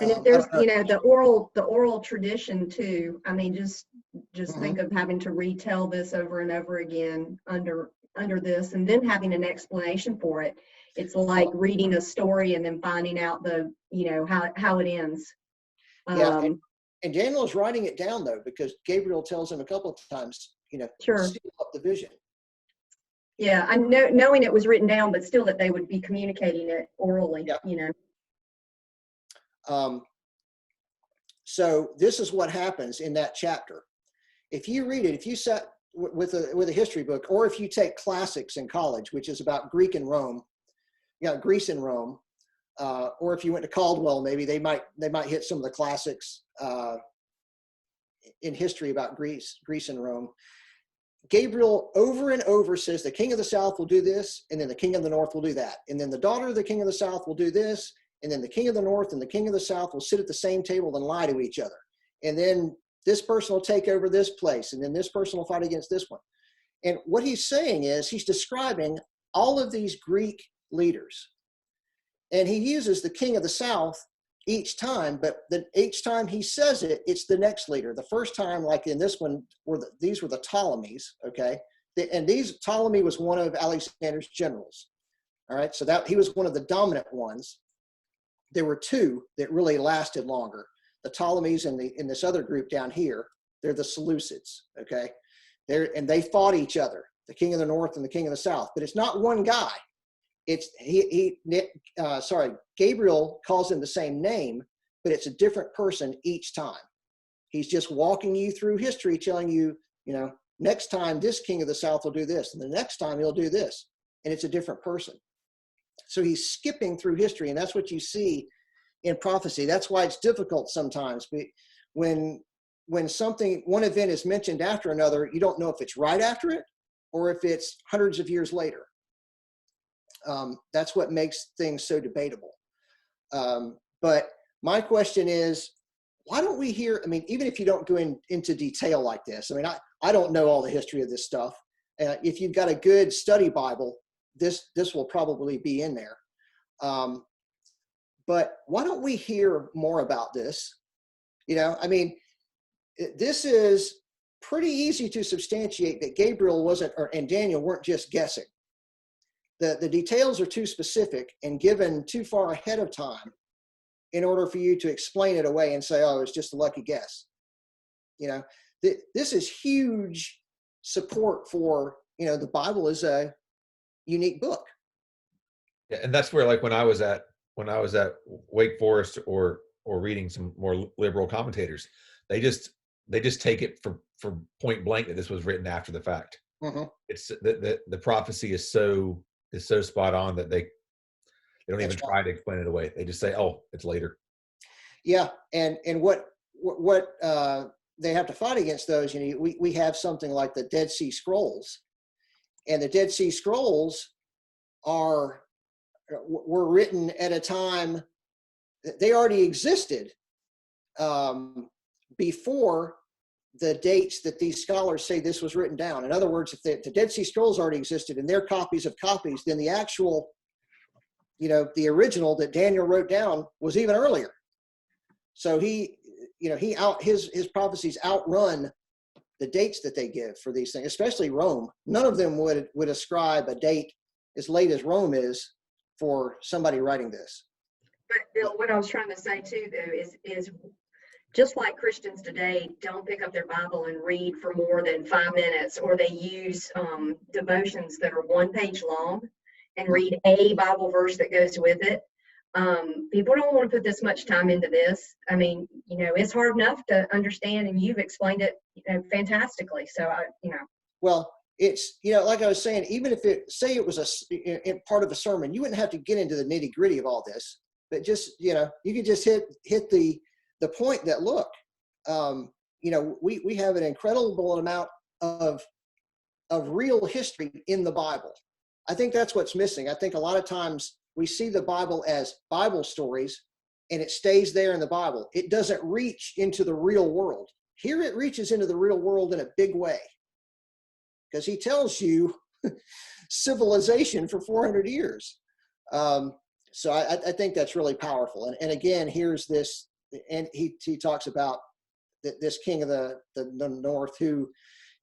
And if there's, the oral tradition too. I mean, just think of having to retell this over and over again under this, and then having an explanation for it. It's like reading a story and then finding out how it ends. Yeah, and Daniel is writing it down though, because Gabriel tells him a couple of times, sure, seal up the vision. Yeah, I know, knowing it was written down, but still that they would be communicating it orally. Yeah. So this is what happens in that chapter. If you read it, if you sat with a history book, or if you take classics in college, which is about Greece and Rome, or if you went to Caldwell, maybe they might hit some of the classics in history about Greece and Rome. Gabriel over and over says the king of the south will do this, and then the king of the north will do that, and then the daughter of the king of the south will do this, and then the king of the north and the king of the south will sit at the same table and lie to each other, and then this person will take over this place, and then this person will fight against this one. And what he's saying is he's describing all of these Greek leaders, and he uses the king of the south each time, but each time he says it, it's the next leader. The first time, like in this one, these were the Ptolemies, okay? And Ptolemy was one of Alexander's generals, all right? So that he was one of the dominant ones. There were two that really lasted longer. The Ptolemies and in this other group down here, they're the Seleucids, okay? And they fought each other, the king of the north and the king of the south, but it's not one guy. It's Gabriel calls him the same name, but it's a different person each time. He's just walking you through history, telling you, next time this king of the south will do this, and the next time he'll do this, and it's a different person. So he's skipping through history, and that's what you see in prophecy. That's why it's difficult sometimes. But when one event is mentioned after another, you don't know if it's right after it or if it's hundreds of years later. That's what makes things so debatable. But my question is, why don't we hear, even if you don't go into detail like this, I don't know all the history of this stuff. If you've got a good study Bible, this will probably be in there. But why don't we hear more about this? This is pretty easy to substantiate that Gabriel and Daniel weren't just guessing. The details are too specific and given too far ahead of time in order for you to explain it away and say, oh, it's just a lucky guess. This is huge support for, the Bible is a unique book. Yeah, and that's where, like, when I was at Wake Forest or reading some more liberal commentators, they just take it for point blank that this was written after the fact. Mm-hmm. It's the prophecy is so spot on that they don't even try to explain it away. They just say, oh, it's later. Yeah. And what they have to fight against those, we have something like the Dead Sea Scrolls, and the Dead Sea Scrolls were written at a time they already existed before the dates that these scholars say this was written down. In other words, if the Dead Sea Scrolls already existed and they're copies of copies, then the actual, the original that Daniel wrote down was even earlier. So his prophecies outrun the dates that they give for these things, especially Rome. None of them would ascribe a date as late as Rome is for somebody writing this. But Bill, what I was trying to say too, though, is just like Christians today don't pick up their Bible and read for more than 5 minutes, or they use devotions that are 1 page long and read a Bible verse that goes with it. People don't want to put this much time into this. I mean, it's hard enough to understand, and you've explained it fantastically. So Well, it's, like I was saying, even if it was a part of a sermon, you wouldn't have to get into the nitty gritty of all this, but just, you could just hit the point that, look, we have an incredible amount of real history in the Bible. I think that's what's missing. I think a lot of times we see the Bible as Bible stories and it stays there in the Bible. It doesn't reach into the real world. Here it reaches into the real world in a big way, because he tells you civilization for 400 years. So I think that's really powerful. And again, here's this, and he talks about this king of the north who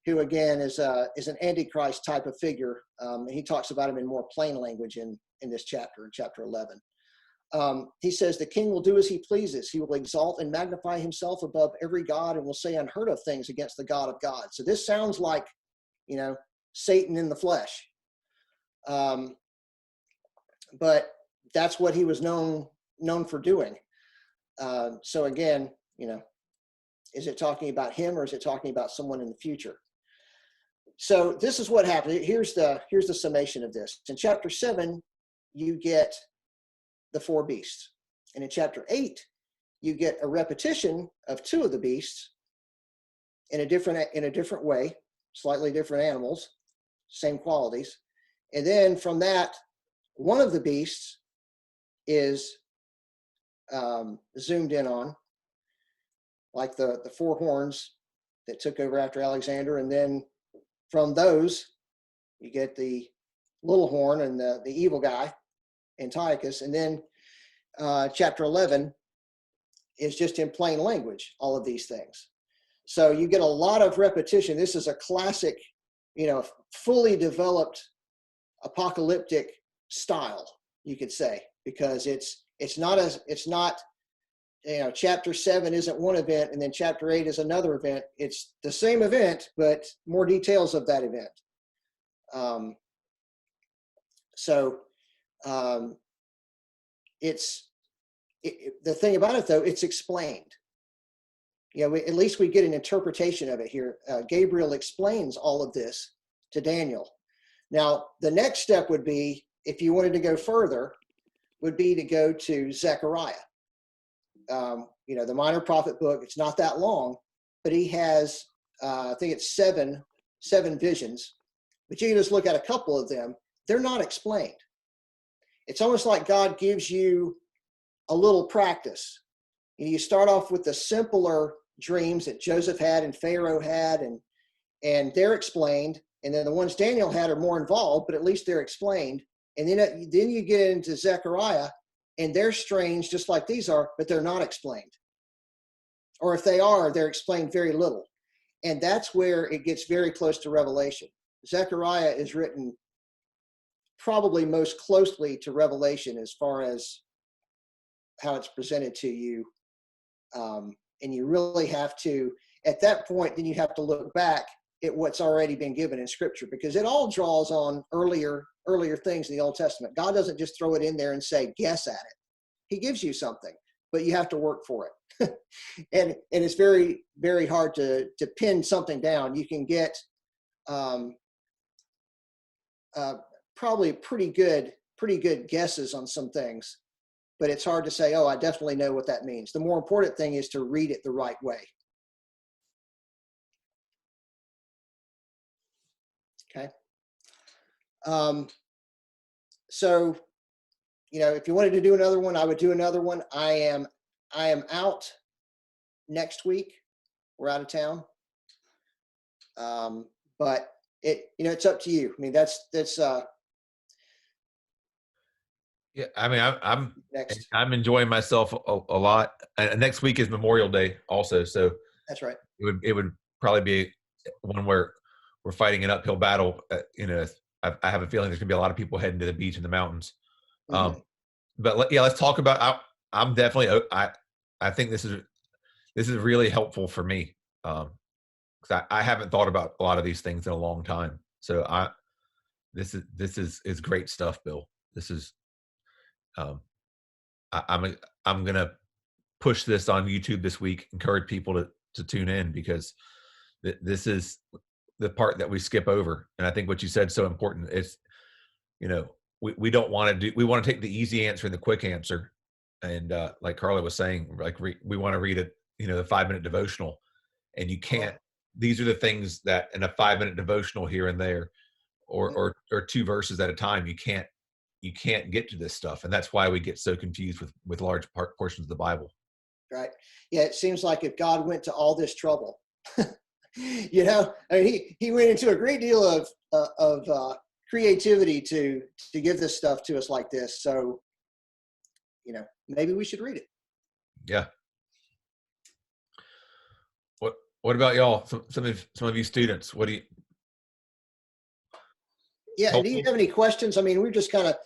again is an Antichrist type of figure. He talks about him in more plain language in this chapter, in chapter 11. He says, the king will do as he pleases. He will exalt and magnify himself above every god and will say unheard of things against the God of gods. So this sounds like, Satan in the flesh. But that's what he was known for doing. So again, is it talking about him or is it talking about someone in the future? So this is what happened. Here's the summation of this. In chapter 7, you get the 4 beasts. And in chapter 8, you get a repetition of 2 of the beasts in a different way, slightly different animals, same qualities. And then from that, one of the beasts is zoomed in on, like the 4 horns that took over after Alexander. And then from those, you get the little horn and the evil guy, Antiochus. And then chapter 11 is just in plain language, all of these things. So you get a lot of repetition. This is a classic, fully developed apocalyptic style, you could say, because it's not chapter 7 isn't one event and then chapter 8 is another event. It's the same event, but more details of that event. The thing about it, though, it's explained. At least we get an interpretation of it here. Gabriel explains all of this to Daniel. Now, the next step would be, if you wanted to go further, would be to go to Zechariah. The minor prophet book. It's not that long, but he has, I think it's seven visions. But you can just look at a couple of them. They're not explained. It's almost like God gives you a little practice. You start off with the simpler dreams that Joseph had and Pharaoh had, and they're explained. And then the ones Daniel had are more involved, but at least they're explained. And then you get into Zechariah, and they're strange just like these are, but they're not explained. Or if they are, they're explained very little. And that's where it gets very close to Revelation. Zechariah is written probably most closely to Revelation as far as how it's presented to you. And you really have to, at that point, then you have to look back at what's already been given in Scripture, because it all draws on earlier things in the Old Testament. God doesn't just throw it in there and say, guess at it. He gives you something, but you have to work for it. and it's very, very hard to pin something down. You can get probably pretty good guesses on some things, but it's hard to say, oh, I definitely know what that means. The more important thing is to read it the right way. Okay. So, if you wanted to do another one, I would do another one. I am out next week. We're out of town. But it's up to you. I mean, that's Yeah, I mean, next. I'm enjoying myself a lot. And next week is Memorial Day, also, so That's right. it would probably be one where we're fighting an uphill battle. I have a feeling there's gonna be a lot of people heading to the beach and the mountains. Mhm. But let's talk about. I'm definitely. I think this is really helpful for me, because I haven't thought about a lot of these things in a long time. So this is great stuff, Bill. This is. I'm gonna push this on YouTube this week. Encourage people to tune in, because this is the part that we skip over. And I think what you said is so important. It's we don't want to do. We want to take the easy answer and the quick answer. And like Carla was saying, like we want to read it. The 5-minute devotional, and you can't. These are the things that in a 5-minute devotional here and there, or 2 verses at a time, you can't get to this stuff. And that's why we get so confused with large portions of the Bible. Right. Yeah. It seems like if God went to all this trouble, I mean, he went into a great deal of creativity to give this stuff to us like this. So, maybe we should read it. Yeah. What about y'all? Some of you students, what do you? Yeah. Do you have any questions? I mean, we're just kind of,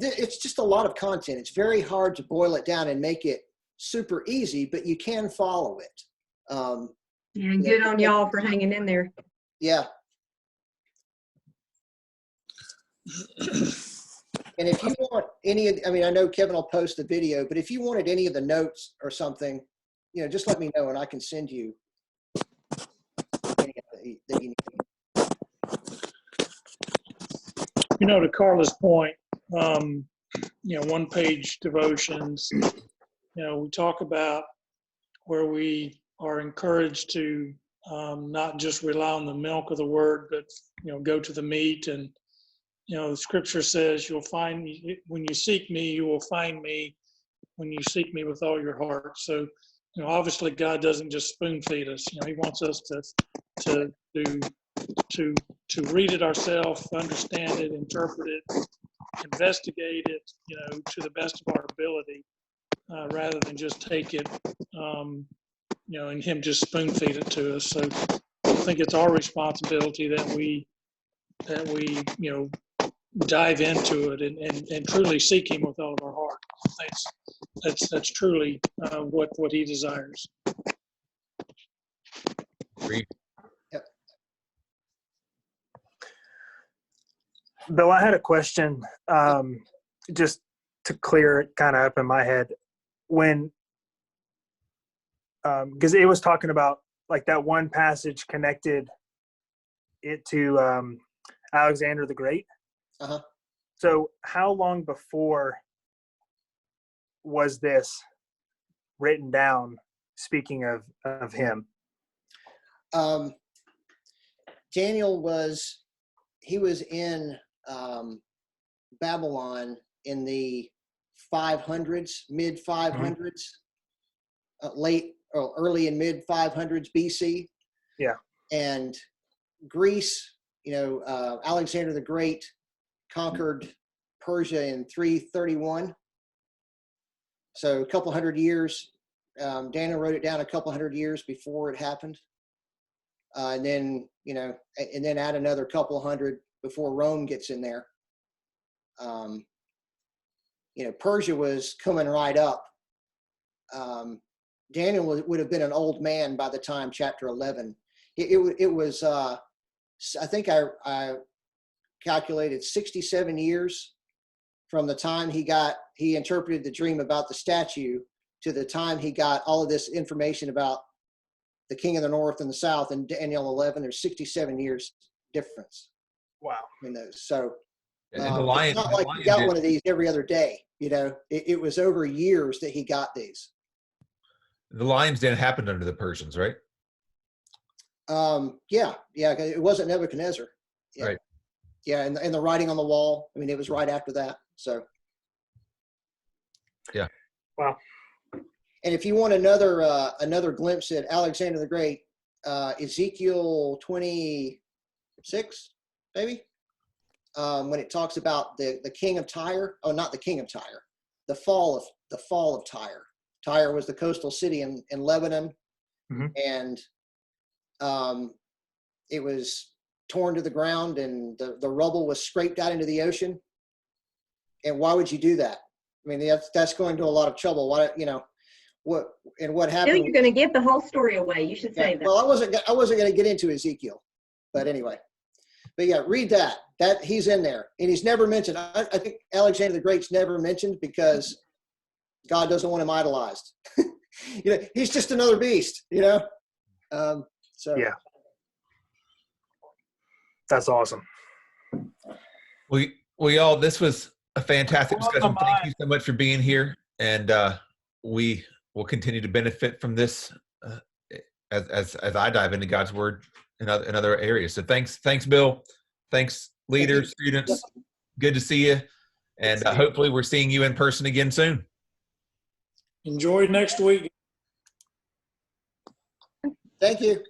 it's just a lot of content. It's very hard to boil it down and make it super easy, but you can follow it. And good on y'all for hanging in there. Yeah. And if you want I mean, I know Kevin will post the video, but if you wanted any of the notes or something, just let me know and I can send you any that you need. To Carla's point, 1-page devotions, we talk about where we are encouraged to not just rely on the milk of the word, but, go to the meat. And, the scripture says, you'll find me, when you seek me, you will find me when you seek me with all your heart. So, obviously God doesn't just spoon feed us. He wants us to read it ourselves, understand it, interpret it, investigate it, to the best of our ability, rather than just take it, and him just spoon feed it to us. So I think it's our responsibility that we dive into it and truly seek him with all of our heart. That's truly what he desires. Agreed. Bill, I had a question, just to clear it kind of up in my head. When, because it was talking about like that one passage connected it to Alexander the Great. Uh-huh. So how long before was this written down, speaking of him? Daniel was in Babylon in the 500s, mid 500s, late or early and mid 500s BC. Yeah. And Greece, Alexander the Great conquered Persia in 331. So a couple hundred years. Daniel wrote it down a couple hundred years before it happened. And then, and then add another couple hundred before Rome gets in there. Persia was coming right up. Daniel would have been an old man by the time chapter 11. It was, I think I calculated 67 years from the time he interpreted the dream about the statue to the time he got all of this information about the king of the north and the south in Daniel 11. There's 67 years difference. Wow. In those. So And the lion, it's not like he got one of these every other day. It was over years that he got these. The lion's den happened under the Persians, right? Yeah. It wasn't Nebuchadnezzar. Yeah. Right. Yeah, and the writing on the wall. I mean, it was right after that. So. Yeah. Wow. And if you want another glimpse at Alexander the Great, Ezekiel 26, maybe, when it talks about the king of Tyre. Oh, not the king of Tyre, the fall of Tyre. Tyre was the coastal city in Lebanon, and it was torn to the ground, and the rubble was scraped out into the ocean. And why would you do that? I mean, that's going to a lot of trouble. Why, what Bill, happened? you're going to give the whole story away. You should say that. Well, I wasn't going to get into Ezekiel, but anyway. But yeah, read that. That he's in there, and he's never mentioned. I think Alexander the Great's never mentioned because God doesn't want him idolized. He's just another beast. So Yeah, that's awesome. We all, this was a fantastic discussion. Thank you so much for being here, and we will continue to benefit from this as I dive into God's Word in other areas. So thanks, Bill. Thanks, leaders, students. Good to see you, and hopefully we're seeing you in person again soon. Enjoy next week. thank you.